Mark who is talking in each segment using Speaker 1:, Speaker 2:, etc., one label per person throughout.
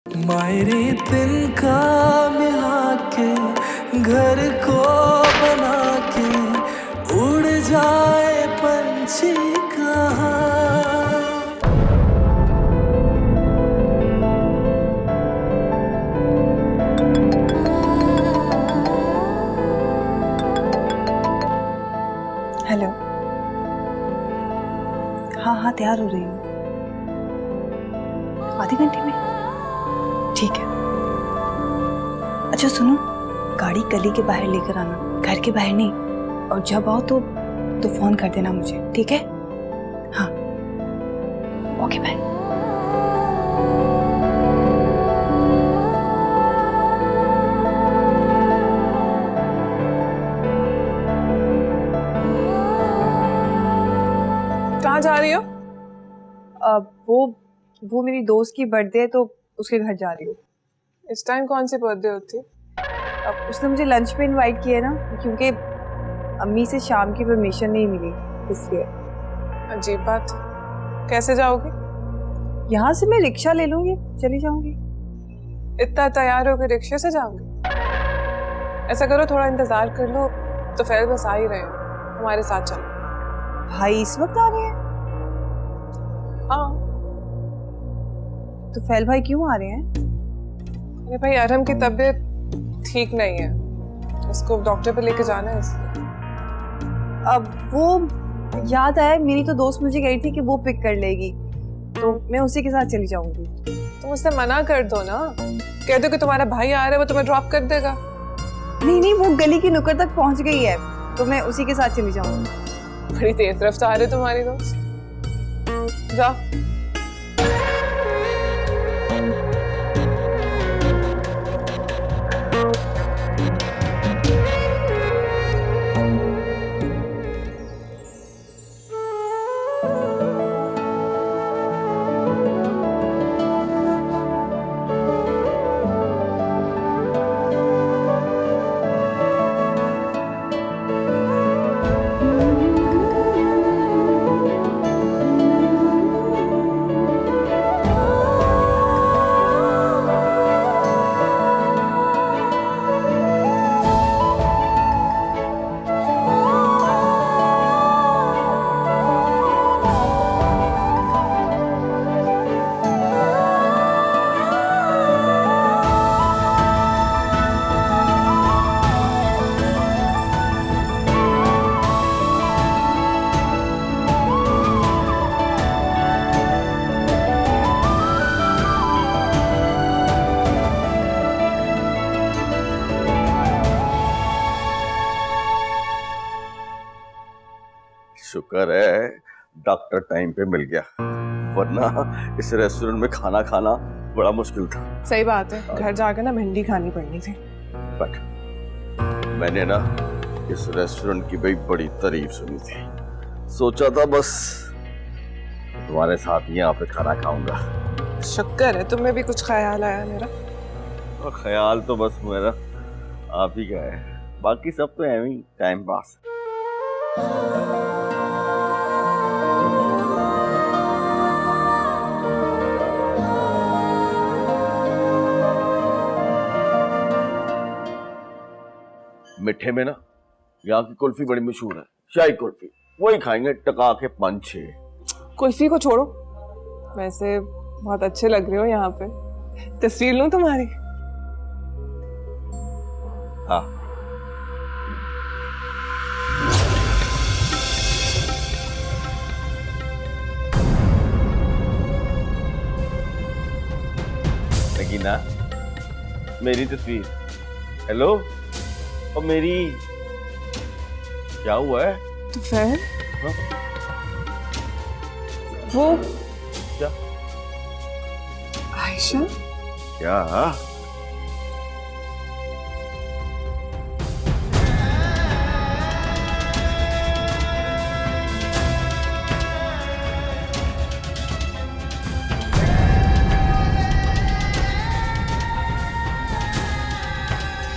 Speaker 1: मायरे तिनका मिला के घर को बना के उड़ जाए पंछी कहाँ।
Speaker 2: हेलो। हाँ हाँ, तैयार हो रही हूँ। आधे घंटे में? ठीक है। अच्छा सुनो, गाड़ी गली के बाहर लेकर आना, घर के बाहर नहीं। और जब आओ तो फोन कर देना मुझे, ठीक है? हाँ, ओके बाय।
Speaker 3: कहाँ जा रही हो?
Speaker 2: वो मेरी दोस्त की बर्थडे है तो उसके घर जा रही हूँ।
Speaker 3: इस टाइम कौन सी बर्थडे होती है?
Speaker 2: अब उसने मुझे लंच पे इनवाइट किया है ना, क्योंकि अम्मी से शाम की परमिशन नहीं मिली, इसलिए।
Speaker 3: अजीब बात। कैसे जाओगी?
Speaker 2: यहाँ से मैं रिक्शा ले लूंगी, चली जाऊंगी।
Speaker 3: इतना तैयार होकर रिक्शे से जाओगे? ऐसा करो, थोड़ा इंतजार कर लो, तो फिर बस आ ही रहे हो, हमारे साथ चलो।
Speaker 2: भाई इस वक्त आ रहे हैं?
Speaker 3: हाँ।
Speaker 2: तो फैल भाई क्यों आ रहे हैं?
Speaker 3: अरे भाई, अरहम की तबीयत ठीक नहीं है, उसको डॉक्टर पे लेके जाना है इसलिए।
Speaker 2: अब वो याद आया, मेरी तो दोस्त मुझे कह रही थी कि वो पिक कर लेगी, तो मैं उसी के साथ चली जाऊंगी।
Speaker 3: तुम उससे मना कर दो ना, कह दो कि तुम्हारा भाई आ रहा है, वो तुम्हें ड्रॉप कर देगा।
Speaker 2: नहीं नहीं, वो गली की नुक्कड़ तक पहुंच गई है, तो मैं उसी के साथ चली जाऊंगी।
Speaker 3: बड़ी तेज रफ्तार है तुम्हारी दोस्त। जा।
Speaker 4: शुक्र है डॉक्टर टाइम पे मिल गया, वरना इस रेस्टोरेंट में खाना खाना बड़ा मुश्किल था।
Speaker 3: सही बात है, घर जाकर ना भिंडी खानी पड़नी थी।
Speaker 4: बट मैंने ना इस रेस्टोरेंट की भाई बड़ी तारीफ सुनी थी, सोचा था बस तुम्हारे साथ ही यहाँ पे खाना खाऊंगा।
Speaker 3: शुक्र है तुम्हें भी कुछ ख्याल आया मेरा।
Speaker 4: और ख्याल तो बस मेरा आप ही का है, बाकी सब तो ऐਵੇਂ ही टाइम पास। मिठे में ना यहाँ की कुल्फी बड़ी मशहूर है, शाही कुल्फी, वही खाएंगे टका के 5-6।
Speaker 3: कुल्फी को छोड़ो, वैसे बहुत अच्छे लग रहे हो यहाँ पे। तस्वीर लूं तुम्हारी?
Speaker 4: हाँ। नगीना, मेरी तस्वीर। हेलो, और मेरी क्या हुआ है?
Speaker 3: तो फिर
Speaker 4: हाँ?
Speaker 3: वो
Speaker 4: क्या?
Speaker 3: आयशा?
Speaker 4: क्या?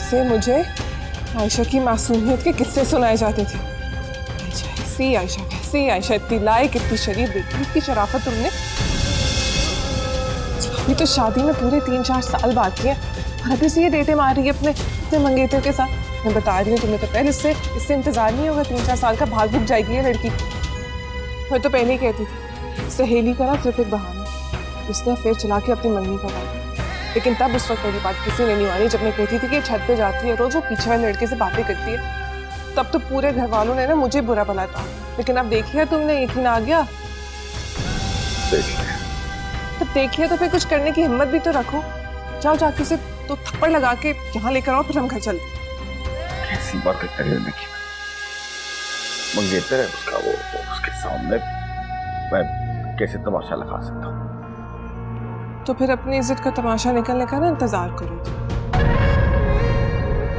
Speaker 3: से मुझे आयशा की मासूमियत के किस्से सुनाए जाते थे। ऐसी आयशा, कैसी आयशा, इतनी लायक, इतनी शरीफ, बेटी, इतनी शराफत तुमने। ये तो शादी में पूरे 3-4 साल बाकी है और अभी से ये डेटे मार रही है अपने मंगेतर के साथ। मैं बता रही हूँ तुम्हें तो पहले इससे इंतजार नहीं होगा, 3-4 साल का भाग भुग जाएगी ये लड़की। मैं तो पहले ही कहती थी सहेली का ना सिर्फ एक बहाना, इसने फिर चला के अपनी मम्मी को डाला। लेकिन तब उस वक्त मेरी बात किसी ने नहीं मानी जब मैं कहती थी कि छत पे जाती है रोज वो पीछे वाले लड़के से बातें करती है। तब तो पूरे घर वालों ने ना मुझे बुरा भला था, लेकिन अब देखिए तुमने यकीन आ गया। तब देखिए तो फिर कुछ करने की हिम्मत भी तो रखो। जाओ जाके उसे तो थप्पड़ लगा के यहाँ लेकर आओ, फिर हम घर चलते।
Speaker 4: कैसी बातें कर रही हो निकी? मंगेतर है उसका, वो उसके सामने मैं कैसे तमाशा लगा सकता हूँ?
Speaker 3: तो फिर अपनी इज्जत का तमाशा निकलने का ना इंतजार करो।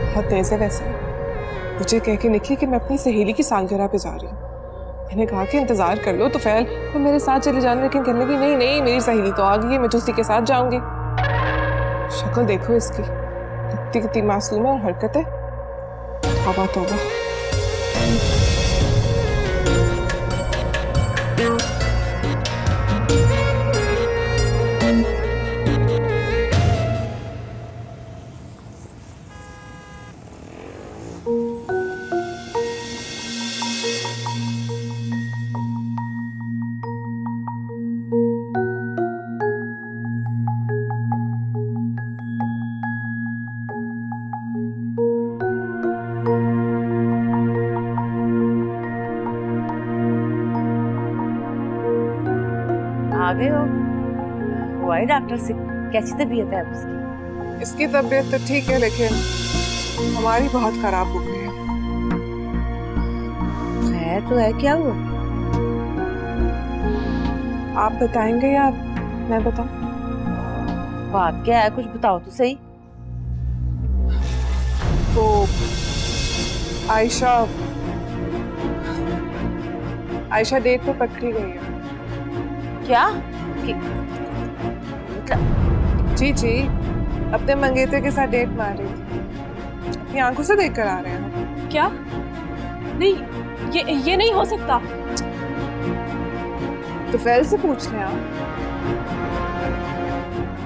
Speaker 3: बहुत तेज है वैसे, मुझे कह के निकली कि मैं अपनी सहेली की सालगिरह पे जा रही हूँ। मैंने कहा कि इंतजार कर लो तो फैल वो मेरे साथ चले जाने, लेकिन कहने लगी नहीं नहीं मेरी सहेली तो आ गई है, मैं तो उसी के साथ जाऊंगी। शक्ल देखो इसकी, कितनी मासूम है और हरकत है। तौबा तौबा।
Speaker 5: आ गए हो? हुआ है डॉक्टर से? कैसी तबीयत है उसकी?
Speaker 3: इसकी तबीयत तो ठीक है लेकिन हमारी बहुत खराब हो गई है।
Speaker 5: खैर तो है, क्या हुआ?
Speaker 3: आप बताएंगे या मैं बताऊं?
Speaker 5: बात क्या है, कुछ बताओ तो सही।
Speaker 3: तो आयशा डेट पे पकड़ी गई है।
Speaker 5: क्या?
Speaker 3: जी जी, अपने मंगेतर के साथ डेट मार रही थी। अपनी आंखों से देख कर आ रहे हैं।
Speaker 6: क्या? नहीं, ये नहीं हो सकता।
Speaker 3: तो फैल से पूछ लें आप।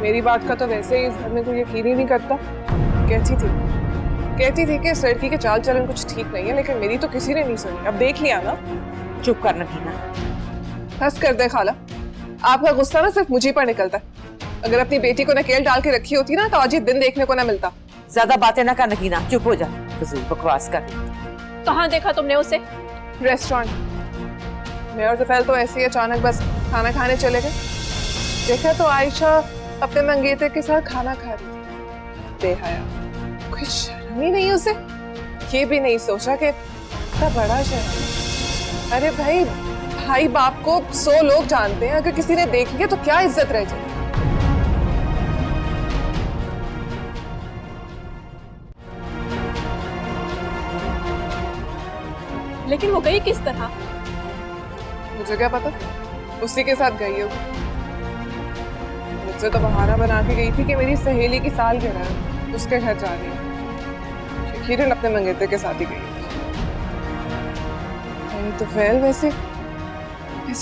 Speaker 3: मेरी बात का तो वैसे ही इस घर में कोई यकीन ही नहीं करता। कहती थी कि इस लड़की के चाल चलन कुछ ठीक नहीं है, लेकिन मेरी तो किसी ने नहीं सुनी। अब देख लिया ना।
Speaker 5: चुप करना कीना।
Speaker 3: हंस कर दे खाला, आपका गुस्सा ना सिर्फ मुझी पर निकलता है। अगर अपनी बेटी को नकेल डाल के रखी होती ना तो आज ये दिन देखने को ना मिलता।
Speaker 5: ज्यादा बातें ना करना कीना, चुप हो जा। फजूल बकवास कर।
Speaker 6: कहाँ देखा तुमने उसे?
Speaker 3: रेस्टोरेंट में। और दोपहर तो ऐसे ही अचानक बस खाना खाने चले गए। देखा तो आयशा अपने मंगेतर के साथ खाना खा रही थी। बेहया, कुछ शर्म ही नहीं उसे। ये भी नहीं सोचा कि इतना बड़ा शहर। अरे भाई बाप को 100 लोग जानते हैं, अगर किसी ने देख लिया तो क्या इज्जत रह जाए।
Speaker 6: लेकिन वो गई किस तरह?
Speaker 3: मुझे क्या पता, उसी के साथ गई हो। मुझसे तो बहाना बना के गई थी कि मेरी सहेली की सालगिरह है, उसके घर जा रही है। खीरन अपने मंगेतर के साथ ही गई। तो फैल वैसे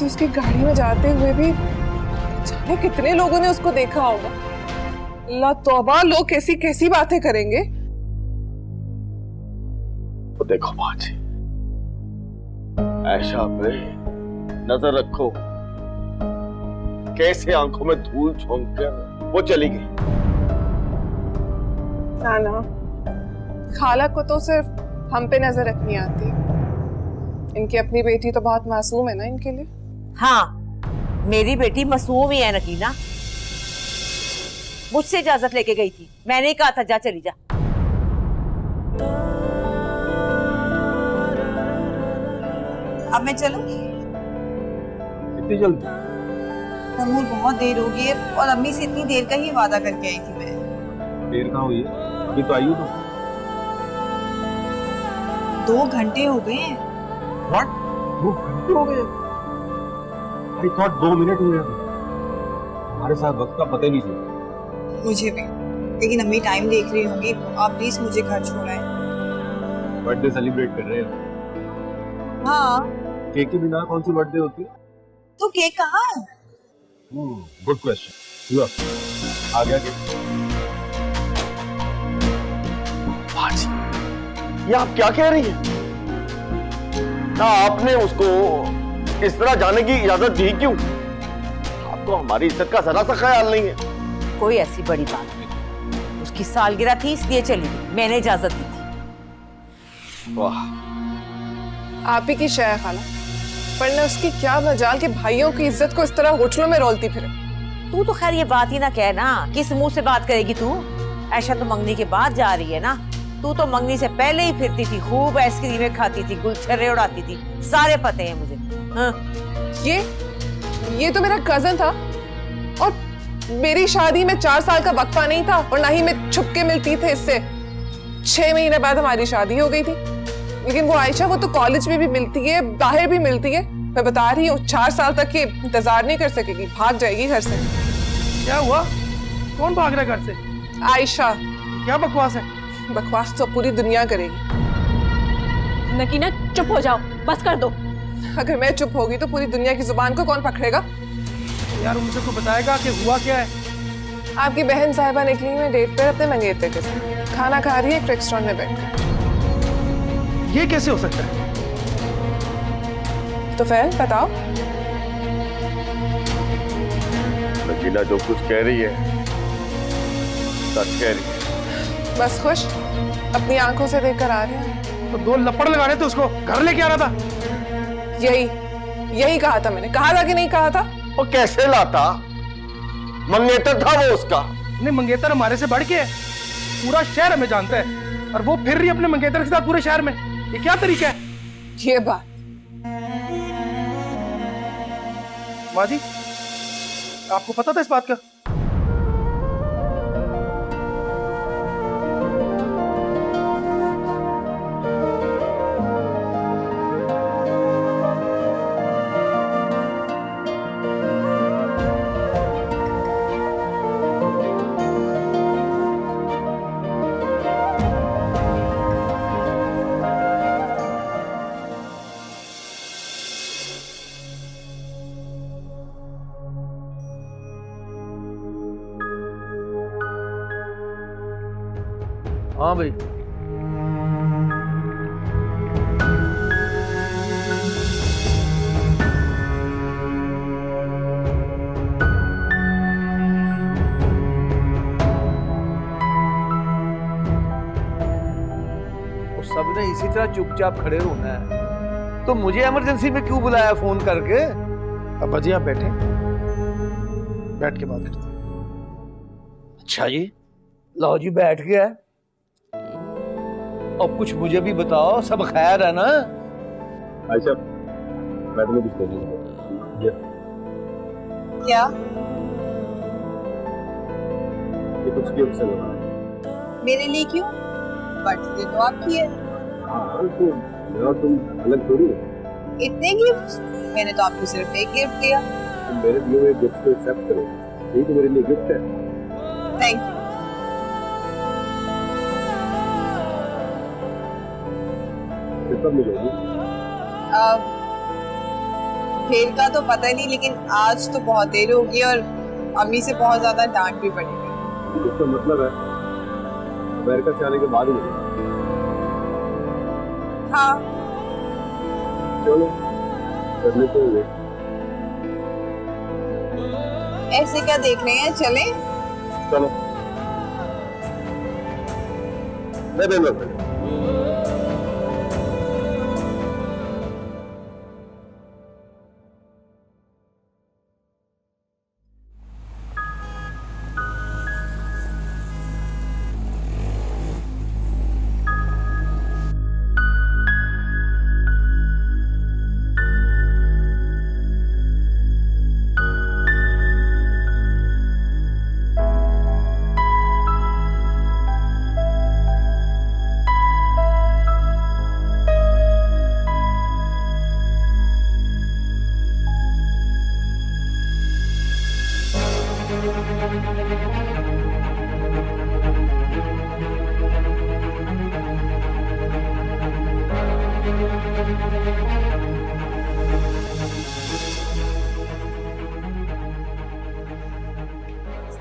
Speaker 3: उसकी गाड़ी में जाते हुए भी जाने कितने लोगों ने उसको देखा होगा। अल्लाह तौबा, लोग कैसी कैसी बातें करेंगे।
Speaker 4: तो देखो बाजी, आयशा पे नजर रखो, कैसे आंखों में धूल झोंक कर वो चली गई।
Speaker 3: ना खाला को तो सिर्फ हम पे नजर रखनी आती है। इनकी अपनी बेटी तो बहुत मासूम है ना इनके लिए।
Speaker 5: हाँ, मेरी बेटी मासूम ही है नकीना। मुझसे इजाजत लेके गई थी, मैंने ही कहा था जा चली जा।
Speaker 2: अब मैं चलूं?
Speaker 4: इतनी जल्दी?
Speaker 2: अमूल बहुत देर हो गई है और अम्मी से इतनी देर का ही वादा करके आई थी मैं।
Speaker 7: देर कहाँ हुई है? अभी तो आई हूँ तो।
Speaker 2: 2 घंटे हो गए हैं।
Speaker 7: What? 2 घंटे हो गए? I thought 2 मिनट हुए अभी। हमारे साथ वक्त का पता ही नहीं चला।
Speaker 2: मुझे भी, लेकिन अम्मी टाइम देख रही होंगी। आप प्लीज मुझे घर छोड़ाएं।
Speaker 7: बर्थडे सेलिब्रेट कर रहे हैं।
Speaker 2: हाँ।
Speaker 7: केक के बिना कौन सी बर्थडे होती है?
Speaker 2: तो केक कहाँ है?
Speaker 7: Good question. हुआ आ गया कि
Speaker 4: बाजी, ये आप क्या कह रही हैं? ना आपने उसको इस तरह जाने की इजाजत दी क्यों? आपको हमारी इज्जत का जरा सा ख्याल नहीं है।
Speaker 5: कोई ऐसी बड़ी बात नहीं, उसकी सालगिरह थी इसलिए चली गई, मैंने इजाजत दी थी।
Speaker 4: वाह,
Speaker 3: आप ही की शय है खाला, पर उसकी क्या मजाल कि भाइयों की इज्जत को इस तरह होटलों में रोलती फिरे।
Speaker 5: तू तो खैर ये बात ही ना कह ना, किस मुंह से बात करेगी तू? ऐशा तो मंगनी के बाद जा रही है ना, तू तो मंगनी से पहले ही फिरती थी, खूब आइसक्रीमें खाती थी, गुलछर्रे उड़ाती थी, सारे पते हैं मुझे। हाँ।
Speaker 3: ये तो मेरा कजन था और मेरी शादी में 4 साल का वक्फा नहीं था और ना ही मैं छुप के मिलती थी इससे। 6 महीने बाद हमारी शादी हो गई थी। लेकिन वो आयशा, वो तो कॉलेज में भी मिलती है, बाहर भी मिलती है। मैं बता रही हूँ 4 साल तक ये इंतजार नहीं कर सकेगी, भाग जाएगी घर से।
Speaker 8: क्या हुआ? कौन भाग रहा है घर से?
Speaker 3: आयशा।
Speaker 8: क्या बकवास है?
Speaker 3: बकवास तो पूरी दुनिया करेगी।
Speaker 6: नकीना चुप हो जाओ, बस कर दो।
Speaker 3: अगर मैं चुप होगी तो पूरी दुनिया की जुबान को कौन पकड़ेगा?
Speaker 8: यार मुझे को बताएगा कि हुआ क्या है?
Speaker 3: आपकी बहन साहिबा निकली है डेट पर अपने मंगेतर के साथ, खाना खा रही है एक रेस्टोरेंट में बैठकर।
Speaker 8: ये कैसे हो सकता है?
Speaker 3: तो फिर बताओ।
Speaker 4: नगीना जो कुछ कह रही है सच कह रही है।
Speaker 3: बस खुश, अपनी आंखों से देखकर आ रहे हैं।
Speaker 8: तो 2 लपड़ लगा रहे थे, उसको घर लेके आना था।
Speaker 3: यही कहा था मैंने, कहा था कि नहीं कहा था?
Speaker 4: वो कैसे लाता? मंगेतर था वो उसका।
Speaker 8: नहीं, मंगेतर हमारे से बढ़ के है, पूरा शहर हमें जानता है, और वो फिर रही अपने मंगेतर के साथ पूरे शहर में। ये क्या तरीका है?
Speaker 3: ये बात
Speaker 8: माँ जी, आपको पता था इस बात का?
Speaker 9: हाँ भाई, सबने इसी तरह चुपचाप खड़े रहना है, तो मुझे इमरजेंसी में क्यों बुलाया फोन करके?
Speaker 8: अब जी आप बैठे, बैठ के बात करते हैं।
Speaker 9: अच्छा जी, लो जी बैठ गया। अब कुछ मुझे भी बताओ, सब खैर है ना?
Speaker 7: आयशा, मैं तुम्हें कुछ कहूँगा। ये
Speaker 2: क्या?
Speaker 7: ये कुछ गिफ्ट है
Speaker 2: मेरे लिए क्यों? बर्थडे तो आपकी है।
Speaker 7: हाँ, तो मेरा तुम अलग थोड़ी हो।
Speaker 2: इतने गिफ्ट? मैंने तो आपको सिर्फ एक गिफ्ट दिया।
Speaker 7: तुम मेरे दिए हुए गिफ्ट को एक्सेप्ट करो, यही तो मेरे लिए गिफ्ट है।
Speaker 2: Thank you.
Speaker 7: कब मिलोगी?
Speaker 2: फिर का तो पता नहीं, लेकिन आज तो बहुत देर होगी और अम्मी से बहुत ज्यादा डांट भी पड़ेगी।
Speaker 7: इसका मतलब है अमेरिका से आने के बाद ही मिलेगा।
Speaker 2: हाँ
Speaker 7: चलो कर लेते हैं।
Speaker 2: ऐसे क्या देख रहे हैं, चलें?
Speaker 7: चलो मैं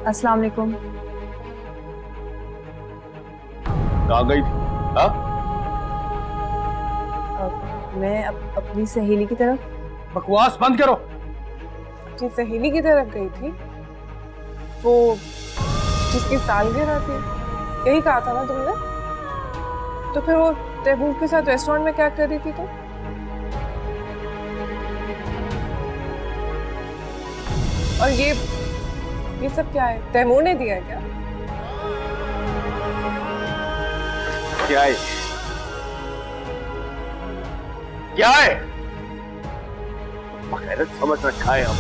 Speaker 2: अस्सलाम वालेकुम।
Speaker 4: कहाँ गई थी? हाँ?
Speaker 2: मैं अपनी सहेली की तरफ।
Speaker 8: बकवास बंद करो।
Speaker 3: अपनी सहेली की तरफ गई थी, वो जिसकी सालगिरह थी, यही कहा था ना तुमने? तो फिर वो तैमूर के साथ रेस्टोरेंट में क्या कर रही थी तुम? और ये सब क्या है? तैमूर ने दिया है क्या?
Speaker 4: क्या है? क्या है? बगैरत समझ रखा है हम।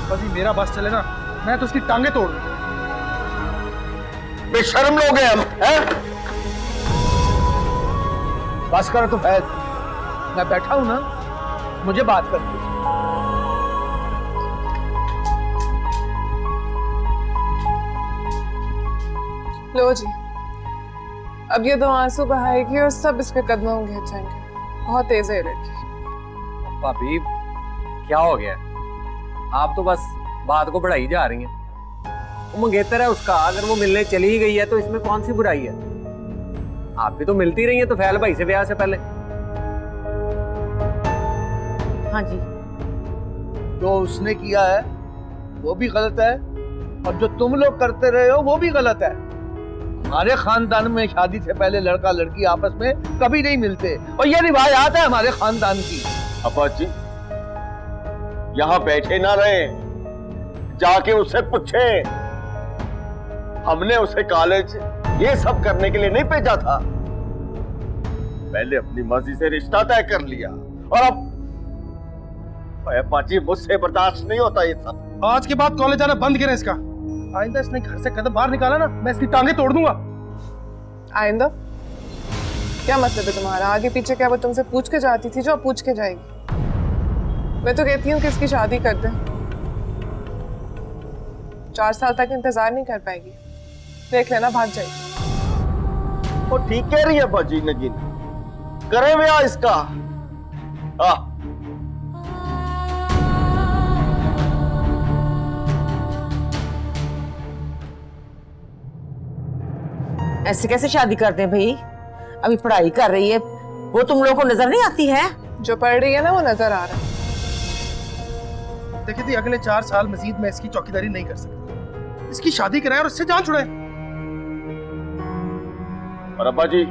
Speaker 8: बस मेरा बस चले ना, मैं तो उसकी टांगे तोड़ दूं।
Speaker 4: बेशर्म लोग हैं हम, हैं?
Speaker 9: बस करो तो फैज, मैं बैठा हूं ना, मुझे बात करनी है।
Speaker 3: लो जी, अब ये 2 आंसू बहाएगी और सब इसके कदमों में गिर जाएंगे। बहुत तेज है ये लड़की।
Speaker 10: भाभी क्या हो गया? आप तो बस बात को बढ़ाई जा रही हैं। वो मंगेतर है उसका, अगर वो मिलने चली ही गई है तो इसमें कौन सी बुराई है? आप भी तो मिलती रही हैं तो फैल भाई से ब्याह से पहले।
Speaker 5: हाँ जी,
Speaker 9: जो उसने किया है वो भी गलत है, और जो तुम लोग करते रहे हो वो भी गलत है। हमारे खानदान में शादी से पहले लड़का लड़की आपस में कभी नहीं मिलते, और ये रिवायात है हमारे खानदान की।
Speaker 4: अब्बा जी यहाँ बैठे ना रहे, जाके उससे पूछे। हमने उसे कॉलेज ये सब करने के लिए नहीं भेजा था, पहले अपनी मर्जी से रिश्ता तय कर लिया, और अब अब्बा जी मुझसे बर्दाश्त नहीं होता ये सब।
Speaker 8: आज के बाद कॉलेज आना बंद करें इसका। आइंदा इसने घर से कदम बाहर निकाला ना, मैं इसकी टांगे तोड़ दूंगा।
Speaker 3: आइंदा क्या मतलब है तुम्हारा? आगे पीछे क्या वो तुमसे पूछ के जाती थी जो अब पूछ के जाएगी? मैं तो कहती हूँ कि इसकी शादी कर दे। 4 साल तक इंतजार नहीं कर पाएगी, देख लेना भाग जाएगी।
Speaker 4: वो ठीक कह रही है अब्बा जी नगीन, करें ब्याह इसका। हाँ
Speaker 5: ऐसे कैसे शादी करते हैं भाई? अभी पढ़ाई कर रही है, वो तुम लोगों को नजर नहीं आती है?
Speaker 3: जो पढ़ रही है ना वो नजर आ रहा है।
Speaker 8: देखिए थी, अगले 4 साल मजीद मैं इसकी चौकीदारी नहीं कर सकता। इसकी शादी कराए और उससे जान छुड़ाए।
Speaker 4: और अब्बा जी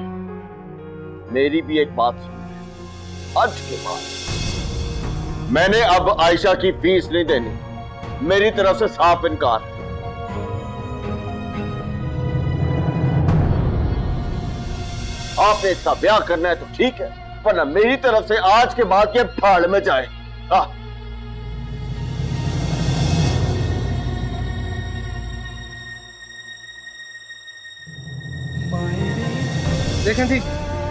Speaker 4: मेरी भी एक बात सुनिए, आज के बाद मैंने अब आयशा की फीस नहीं देनी, मेरी तरफ से साफ इनकार। आपने इसका ब्याह करना है तो ठीक है, वरना मेरी तरफ से आज के बाद के फाड़ में जाए। हाँ
Speaker 8: देखें थी,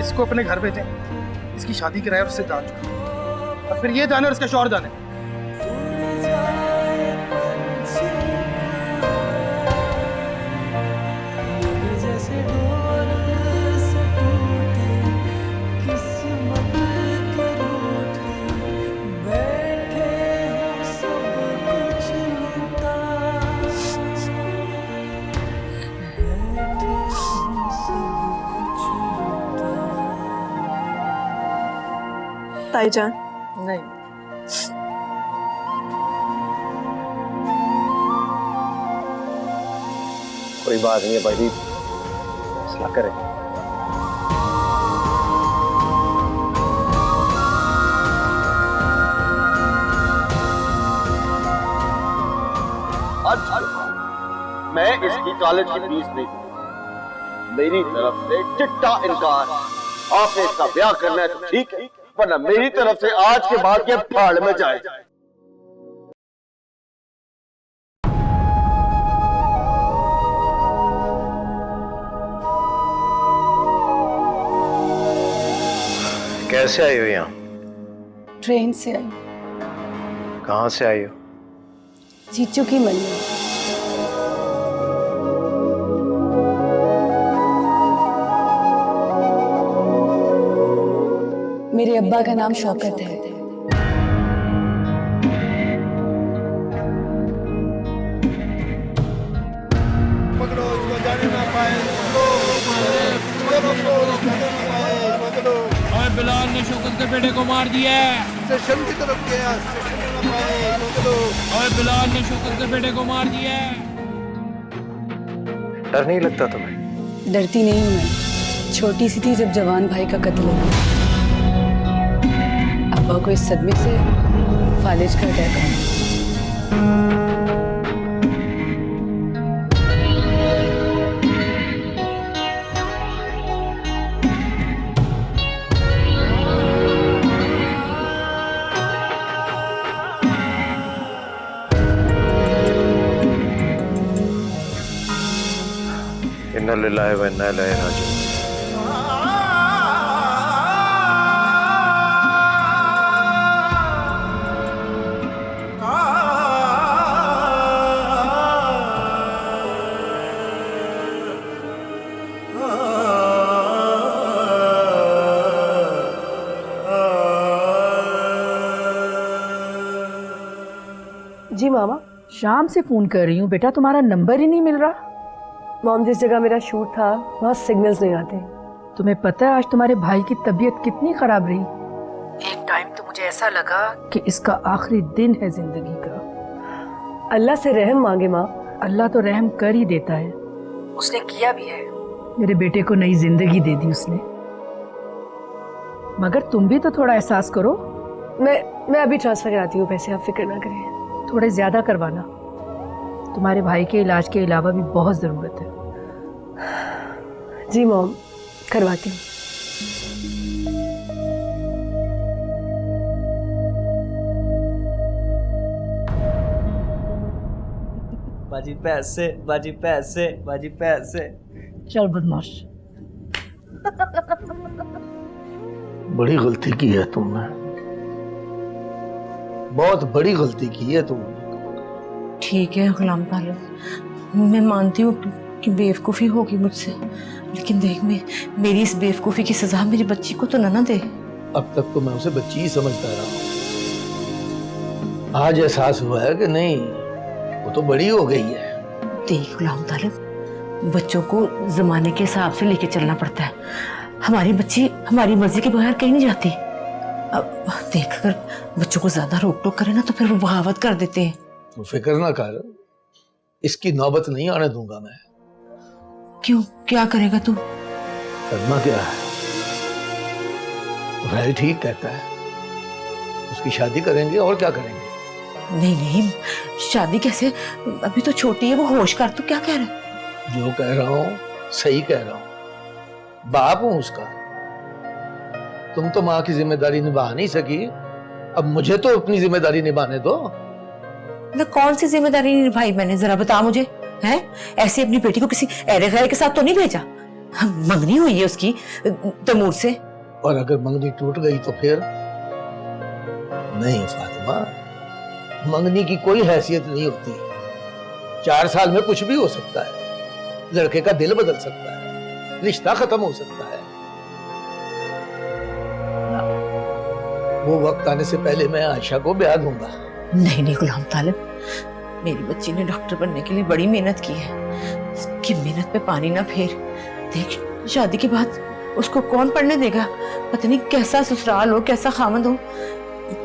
Speaker 8: इसको अपने घर भेजें, इसकी शादी कराए और उससे जान छुड़ाए, और फिर ये जाने और इसका शौहर जाने।
Speaker 3: ताईजान
Speaker 5: नहीं,
Speaker 10: कोई बात नहीं है भाई, हौसला करें।
Speaker 4: आज मैं इसकी कॉलेज की फीस नहीं दूंगा, मेरी तरफ से चिट्टा इनकार। आपने इसका ब्याह करना है तो ठीक है, वरना मेरी तरफ से आज के बाद के फाड़ में जाए।
Speaker 9: कैसे आई हो यहाँ?
Speaker 6: ट्रेन से आई,
Speaker 9: कहाँ से आई हो?
Speaker 6: जीजू की मन्नत। मेरे अब्बा का नाम शौकत है।
Speaker 11: ने शौकत के बेटे को मार दिया है।
Speaker 9: स्टेशन की तरफ गया, स्टेशन में ना पाए, रोक लो।
Speaker 11: और बिलाल ने शौकत के बेटे को मार दिया है।
Speaker 10: डर नहीं लगता तुम्हें?
Speaker 2: डरती नहीं हूँ मैं, छोटी सी थी जब जवान भाई का कत्ल हुआ। अब्बा को इस सदमे से फालिज का अटैक आया।
Speaker 10: इन्ना लिल्लाहि व इन्ना इलैहि राजिऊन।
Speaker 6: जी मामा।
Speaker 12: शाम से फोन कर रही हूँ बेटा, तुम्हारा नंबर ही नहीं मिल रहा।
Speaker 6: मॉम, जिस जगह मेरा शूट था वहाँ सिग्नल्स नहीं आते।
Speaker 12: तुम्हें पता है आज तुम्हारे भाई की तबीयत कितनी खराब रही? एक टाइम तो मुझे ऐसा लगा कि इसका आखिरी दिन है जिंदगी का।
Speaker 6: अल्लाह से रहम मांगे माँ।
Speaker 12: अल्लाह तो रहम कर ही देता है, उसने किया भी है। मेरे बेटे को नई जिंदगी दे दी उसने, मगर तुम भी तो थोड़ा एहसास करो।
Speaker 6: मैं अभी ट्रांसफर कराती हूँ पैसे, आप फिक्र ना करें।
Speaker 12: थोड़े ज्यादा करवाना, तुम्हारे भाई के इलाज के अलावा भी बहुत ज़रूरत है।
Speaker 6: जी मॉम, करवाती हूँ।
Speaker 1: बाजी पैसे, बाजी पैसे, बाजी पैसे।
Speaker 12: चल बदमाश।
Speaker 9: बड़ी गलती की है तुमने, बहुत बड़ी गलती की है तुमने।
Speaker 13: ठीक है गुलाम तालिब, मैं मानती हूँ कि बेवकूफ़ी होगी मुझसे, लेकिन देख मेरी इस बेवकूफ़ी की सज़ा मेरी बच्ची को तो ना दे।
Speaker 9: अब तक तो मैं उसे बच्ची ही समझता रहा हूँ, आज एहसास हुआ है कि नहीं, वो तो बड़ी हो गई है।
Speaker 13: देख गुलाम तालिब, बच्चों को ज़माने के हिसाब से लेके चलना पड़ता है। हमारी बच्ची हमारी मर्जी के बगैर कहीं नहीं जाती। अब देख, अगर बच्चों को ज़्यादा रोक टोक करे ना तो फिर वो बगावत कर देते हैं।
Speaker 9: तो फिक्र ना कर, इसकी नौबत नहीं आने दूंगा मैं।
Speaker 13: क्यों, क्या करेगा तू?
Speaker 9: करना क्या है, भाई ठीक कहता है, उसकी शादी करेंगे और क्या करेंगे।
Speaker 13: नहीं नहीं, शादी कैसे, अभी तो छोटी है वो, होश कर। तू क्या कह रहा है?
Speaker 9: जो कह रहा हूँ सही कह रहा हूँ, बाप हूं उसका। तुम तो माँ की जिम्मेदारी निभा नहीं सकी, अब मुझे तो अपनी जिम्मेदारी निभाने दो।
Speaker 13: ना कौन सी जिम्मेदारी निभाई मैंने, जरा बता मुझे। हैं, ऐसे अपनी बेटी को किसी ऐरे गैर के साथ तो नहीं भेजा? मंगनी हुई है उसकी तैमूर से।
Speaker 9: और अगर मंगनी टूट गई तो फिर? नहीं फातिमा, मंगनी की कोई हैसियत नहीं होती। 4 साल में कुछ भी हो सकता है, लड़के का दिल बदल सकता है, रिश्ता खत्म हो सकता है। वो वक्त आने से पहले मैं आयशा को ब्याह दूंगा।
Speaker 13: नहीं नहीं गुलाम तालिब, मेरी बच्ची ने डॉक्टर बनने के लिए बड़ी मेहनत की है, उसकी मेहनत पे पानी ना फेर। देख, शादी के बाद उसको कौन पढ़ने देगा? पता नहीं कैसा ससुराल हो, कैसा खामद हो।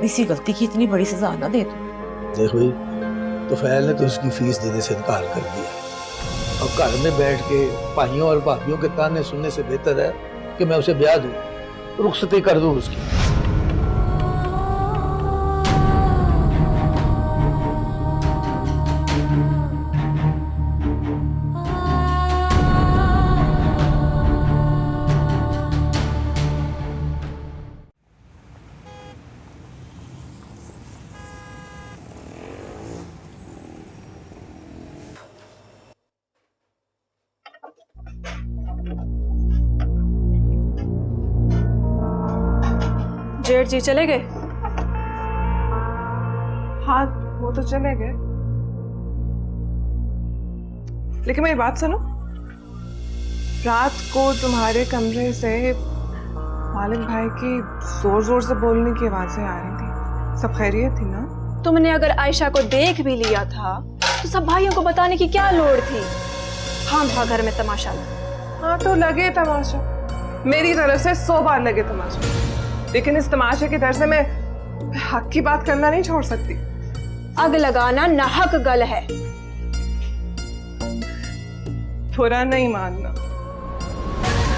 Speaker 13: इसी गलती की इतनी बड़ी सजा ना दे तू।
Speaker 9: देख भाई, तो फैल ने तो उसकी फीस देने से इनकार कर दिया, और घर में बैठ के भाइयों और भाभियों के ताने सुनने से बेहतर है कि मैं उसे ब्याह दूं, रुखसती कर दूं उसकी।
Speaker 6: जेठ जी चले गए?
Speaker 3: हाँ, वो तो चले गए, लेकिन मेरी बात सुनो। रात को तुम्हारे कमरे से मालिक भाई की जोर जोर से बोलने की आवाजें आ रही थी, सब खैरियत थी ना?
Speaker 6: तुमने अगर आयशा को देख भी लिया था तो सब भाइयों को बताने की क्या लोड़ थी? हाँ था घर में तमाशा।
Speaker 3: हाँ तो लगे तमाशा, मेरी तरफ से 100 बार लगे तमाशा। लेकिन इस तमाशे के डर से मैं हक की बात करना नहीं छोड़ सकती।
Speaker 6: आग लगाना नाहक गल है।
Speaker 3: बुरा नहीं मानना।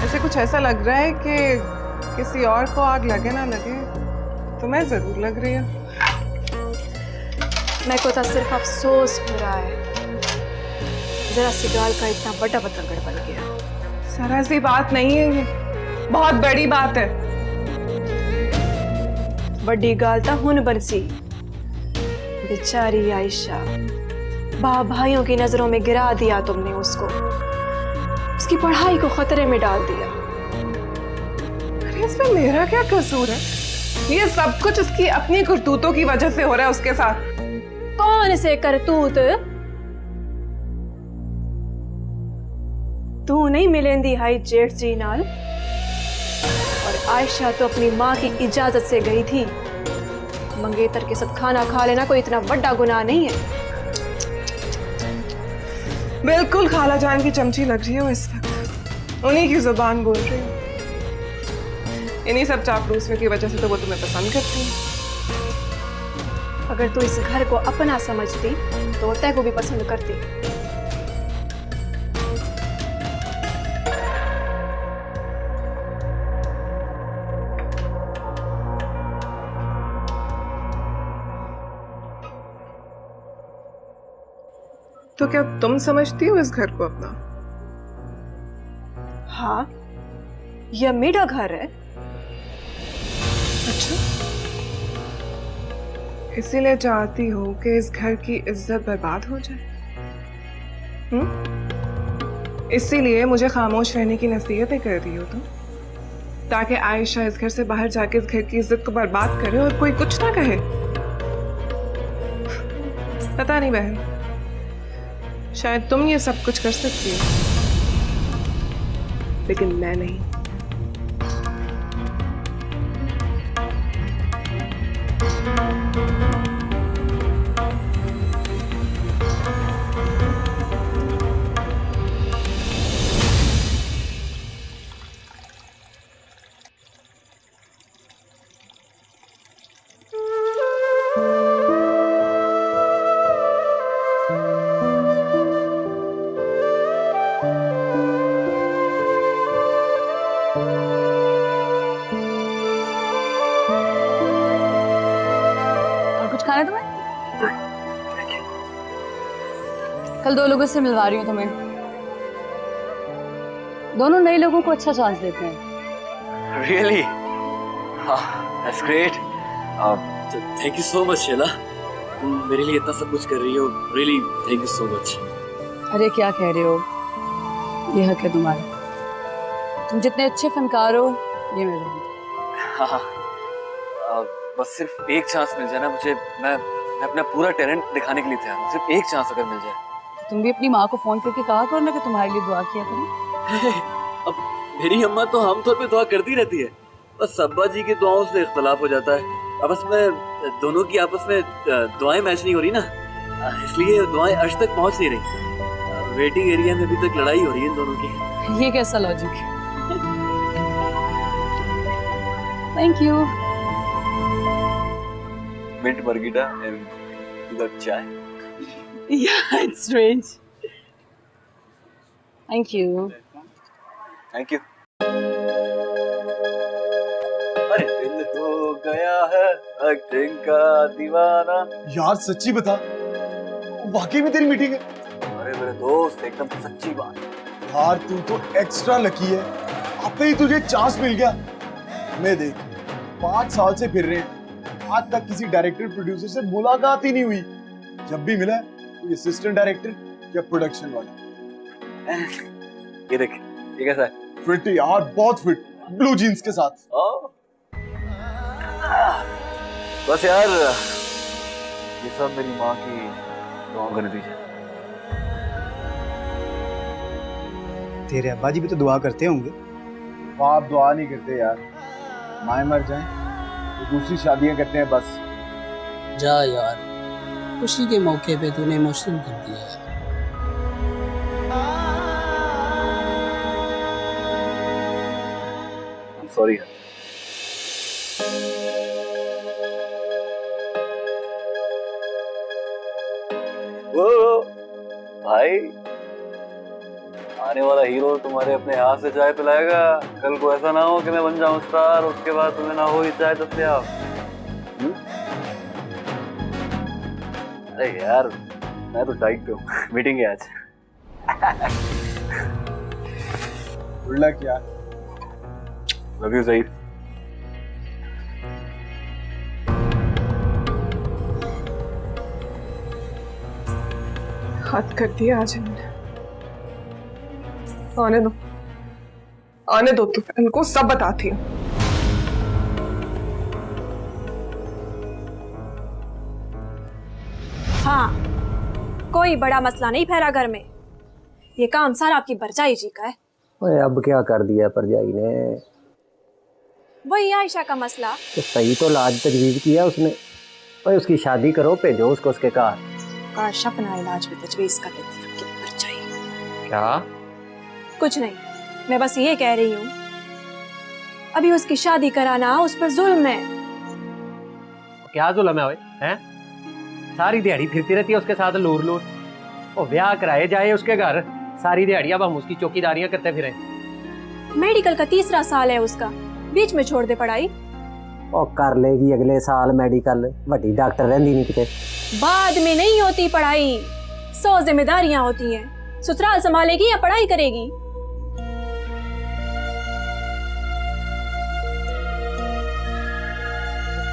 Speaker 3: ऐसे कुछ ऐसा लग रहा है कि किसी और को आग लगे ना लगे, तुम्हें जरूर लग रही है।
Speaker 6: मैं को तो सिर्फ अफसोस हो रहा है, जरा सी गाल का इतना बड़ा बतंगड़ बन गया।
Speaker 3: जरा सी बात नहीं है ये, बहुत बड़ी बात है।
Speaker 6: बड़ी गाल तो हुन बरसी। बेचारी आयशा, भाइयों की नजरों में गिरा दिया तुमने उसको, उसकी पढ़ाई को खतरे में डाल दिया।
Speaker 3: अरे इसमें मेरा क्या कसूर है? ये सब कुछ उसकी अपनी करतूतों की वजह से हो रहा है उसके साथ।
Speaker 6: कौन से करतूत? तू नहीं मिलेंदी हाई जेठ जी नाल, और आयशा तो अपनी माँ की इजाजत से गई थी। मंगेतर के साथ खाना खा लेना कोई इतना बड़ा गुनाह नहीं है।
Speaker 3: बिल्कुल खाला जान की चमची लग रही है वो इस वक्त, उन्हीं की जुबान बोल रही है। इन्हीं सब चापलूसियों की वजह से तो वो तुम्हें पसंद करती है।
Speaker 6: अगर तू इस घर को अपना समझती तो तय को भी पसंद करती।
Speaker 3: तो क्या तुम समझती हो इस घर को अपना?
Speaker 6: हाँ, यह मेरा घर है।
Speaker 3: अच्छा, इसीलिए चाहती हो कि इस घर की इज्जत बर्बाद हो जाए? इसीलिए मुझे खामोश रहने की नसीहतें कर रही हो तुम, ताकि आयशा इस घर से बाहर जाके इस घर की इज्जत को बर्बाद करे और कोई कुछ ना कहे। पता नहीं बहन, शायद तुम ये सब कुछ कर सकती हो, लेकिन मैं नहीं।
Speaker 2: खाना तुम्हें? कल 2 लोगों से मिलवा रही हूँ तुम्हें। दोनों नए लोगों को अच्छा चांस देते हैं।
Speaker 1: Really? That's great. Thank you so much, Sheila. तुम मेरे लिए इतना सब कुछ कर रही हो। Really, thank you so much.
Speaker 2: अरे क्या कह रहे हो? ये हक है तुम्हारा। तुम जितने अच्छे फनकार हो, ये मेरे हो।
Speaker 1: हाँ, बस सिर्फ एक चांस मिल जाए ना मुझे, मैं अपना पूरा टैलेंट दिखाने के लिए तैयार हूँ। सिर्फ एक चांस अगर मिल जाए।
Speaker 2: तो तुम भी अपनी माँ को फोन करके कहा करो ना कि तुम्हारे लिए दुआ किया करो।
Speaker 1: अब मेरी अम्मा तो आमतौर पे दुआ करती रहती है, बस अब्बा जी की दुआओं से इख्तलाफ हो जाता है। आपस में दोनों की आपस में दुआएं मैच नहीं हो रही ना, इसलिए दुआएं अर्श तक पहुंच नहीं रही। वेटिंग एरिया में अभी तक लड़ाई हो रही है इन दोनों की।
Speaker 2: ये कैसा लॉजिक है? Thank you.
Speaker 1: Mint margarita and without chai.
Speaker 2: Yeah, it's strange. Thank you.
Speaker 1: Thank you. अरे दिल हो गया है एक्टिंग का दीवाना।
Speaker 7: यार सच्ची बता, वाकई में तेरी मीटिंग है?
Speaker 1: अरे मेरे दोस्त, एकदम सच्ची बात।
Speaker 7: यार तू तो एक्स्ट्रा लकी है, आपे ही तुझे चांस मिल गया। मैं देख 5 साल से फिर रहे हैं, आज तक किसी डायरेक्टर प्रोड्यूसर से मुलाकात ही नहीं हुई। जब भी मिला कोई असिस्टेंट डायरेक्टर या प्रोडक्शन वाला।
Speaker 1: ये देख, ये कैसा है?
Speaker 7: फिट यार, बहुत फिट, ब्लू जीन्स के साथ।
Speaker 1: बस यार, ये सब मेरी माँ की दुआओं का नतीजा है।
Speaker 14: तेरे अब्बा जी भी तो दुआ करते होंगे।
Speaker 9: बाप दुआ नहीं करते यार, माए मर जाएं तो दूसरी शादियां करते हैं बस।
Speaker 15: जा यार, खुशी के मौके पे तूने इमोशनल कर दिया है।
Speaker 1: सॉरी। वो भाई, आने वाला हीरो तुम्हारे अपने हाथ से चाय पिलाएगा। कल को ऐसा ना हो कि मैं बन जाऊं स्टार, उसके बाद तुम्हें ना हो ही चाय दस्तयाब। अरे यार, मैं तो डाइट पे हूँ, मीटिंग है आज।
Speaker 7: उल्ला क्या?
Speaker 1: Love you Saeed.
Speaker 3: हद कर दिया आज इन्होंने। आने दो, आने दो, तो इनको सब बताती हूँ।
Speaker 6: हाँ, कोई बड़ा मसला नहीं फैला घर में। ये काम सारा आपकी भरजाई जी का है।
Speaker 10: ओए अब क्या कर दिया परजाई ने?
Speaker 6: वही आयशा का मसला।
Speaker 10: तो सही तो इलाज तजवीज किया उसने। ओए उसकी शादी करो, भेजो उसको उसके घर।
Speaker 6: काश अपना इलाज भी तजवीज कर देती आपकी भरजाई।
Speaker 10: क्या?
Speaker 6: कुछ नहीं, मैं बस ये कह रही हूँ, अभी उसकी शादी कराना उस पर जुल्म है।
Speaker 10: क्या जुल्म है ओए? हैं? सारी दिहाड़ी फिरती रहती है उसके साथ लूर लूर। ओ ब्याह कराए जाए उसके घर, सारी दिहाड़ी अब हम उसकी चौकीदारियां करते फिरें।
Speaker 6: मेडिकल का 3रा साल है उसका, बीच में छोड़ दे पढ़ाई।
Speaker 10: ओ कर लेगी अगले साल मेडिकल, वड्डी डॉक्टर रहंदी नहीं किते।
Speaker 6: बाद में नहीं होती पढ़ाई, 100 जिम्मेदारियां होती हैं। ससुराल संभालेगी या पढ़ाई करेगी?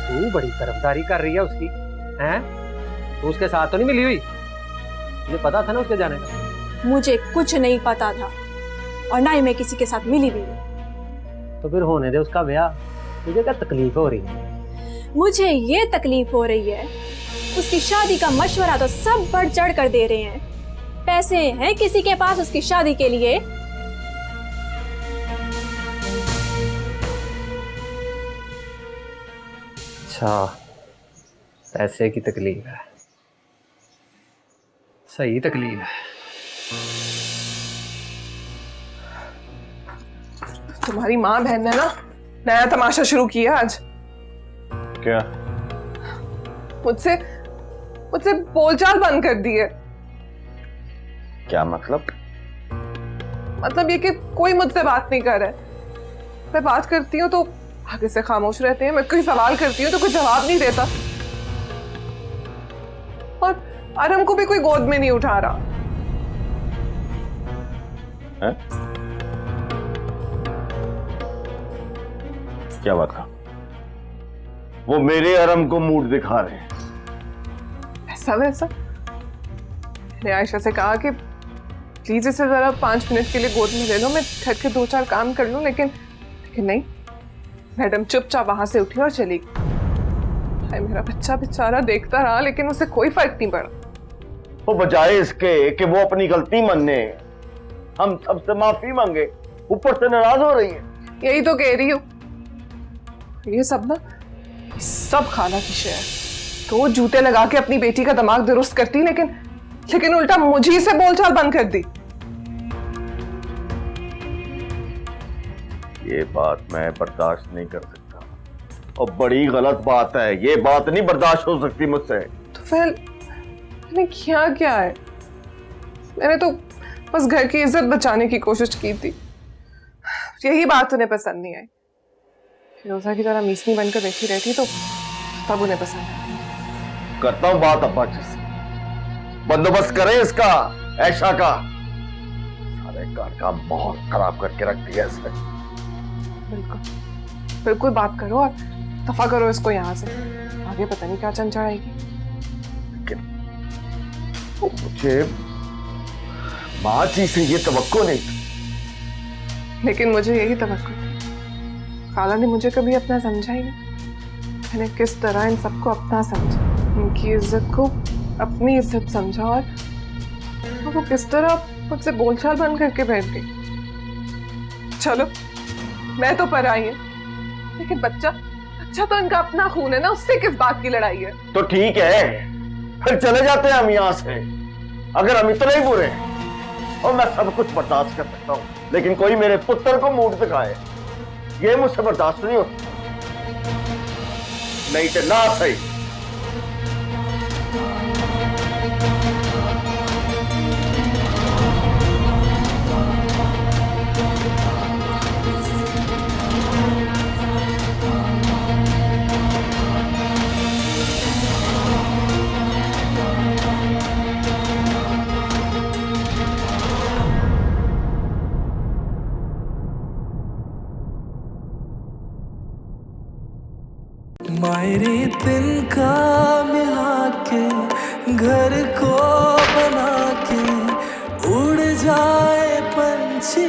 Speaker 10: तू बड़ी तरफदारी कर रही है उसकी, हैं? तू उसके साथ तो नहीं मिली हुई? मुझे पता था ना उसके जाने का।
Speaker 6: मुझे कुछ नहीं पता था और ना ही मैं किसी के साथ मिली हुई।
Speaker 10: तो फिर होने दे उसका ब्याह। तुझे क्या तकलीफ हो रही है?
Speaker 6: मुझे ये तकलीफ हो रही है, उसकी शादी का मशवरा तो सब बढ़ चढ़ कर दे रहे हैं। पैसे हैं किसी के पास उसकी शादी के लिए?
Speaker 10: अच्छा, पैसे की तकलीफ है। सही तकलीफ है।
Speaker 3: तुम्हारी माँ बहन ने ना नया तमाशा शुरू किया आज।
Speaker 4: क्या?
Speaker 3: मुझसे मुझसे बोलचाल बंद कर दी है।
Speaker 4: क्या मतलब?
Speaker 3: मतलब ये कि कोई मुझसे बात नहीं कर रहा है। मैं बात करती हूँ तो आगे से खामोश रहते हैं, मैं कोई सवाल करती हूँ तो कोई जवाब नहीं देता, और आरम को भी कोई गोद में नहीं उठा रहा
Speaker 4: है? क्या बात था? वो मेरे आरम को मूड दिखा रहे हैं।
Speaker 3: ऐसा वैसा? मैंने आयशा से कहा कि प्लीज इसे जरा 5 मिनट के लिए गोद में ले लो, मैं घर के 2-4 काम कर लूं, लेकिन नहीं, मैडम चुपचाप वहां से उठी और चली गई। मेरा बच्चा बेचारा देखता रहा, लेकिन उसे कोई फर्क नहीं पड़ा।
Speaker 4: वो बजाय इसके कि वो अपनी गलती माने, हम सबसे माफी मांगे, ऊपर से नाराज हो रही है।
Speaker 3: यही तो कह रही हूँ, ये सब ना सब खाला की शेयर। तो जूते लगा के अपनी बेटी का दिमाग दुरुस्त करती, लेकिन उल्टा मुझे से बोलचाल बंद कर दी।
Speaker 4: ये बात मैं बर्दाश्त नहीं कर सकता, और बड़ी गलत बात है। ये बात नहीं बर्दाश्त हो सकती मुझसे।
Speaker 3: तो फिर मैंने किया क्या है? मैंने तो बस घर की इज्जत बचाने की कोशिश की थी। यही बात उन्हें पसंद नहीं आई। फिरोजा की तरह मीसनी बनकर बैठी रहती तो तब उन्हें पसंद आई।
Speaker 4: करता हूँ बात अब्बा जी से, बंदोबस्त करें इसका, ऐशा का। सारे घर का माहौल खराब करके रख दिया इसने।
Speaker 3: बिल्कुल बिल्कुल बात करो और दफा करो इसको यहाँ से। आगे पता नहीं क्या चंचल आएगी।
Speaker 4: मुझे माँ जी से ये तवक्को नहीं थी,
Speaker 3: लेकिन मुझे यही तवक्को थी। खाला ने मुझे कभी अपना समझा ही नहीं। मैंने किस तरह इन सबको अपना समझा, उनकी इज्जत को अपनी इज्जत समझा, और वो किस तरह मुझसे बोलचाल बंद करके बैठ गई। चलो मैं तो पराई हूं, लेकिन बच्चा तो इनका अपना खून है ना, उससे किस बात की लड़ाई है?
Speaker 4: तो ठीक है, फिर चले जाते हैं हम यहाँ से। अगर हम इतने ही बुरे हैं, और मैं सब कुछ बर्दाश्त कर सकता हूँ, लेकिन कोई मेरे पुत्र को मूड दिखाए, ये मुझसे बर्दाश्त नहीं होता। नहीं तो ना सही।
Speaker 16: मायरी तिनका मिला के घर को बना के उड़ जाए पंछी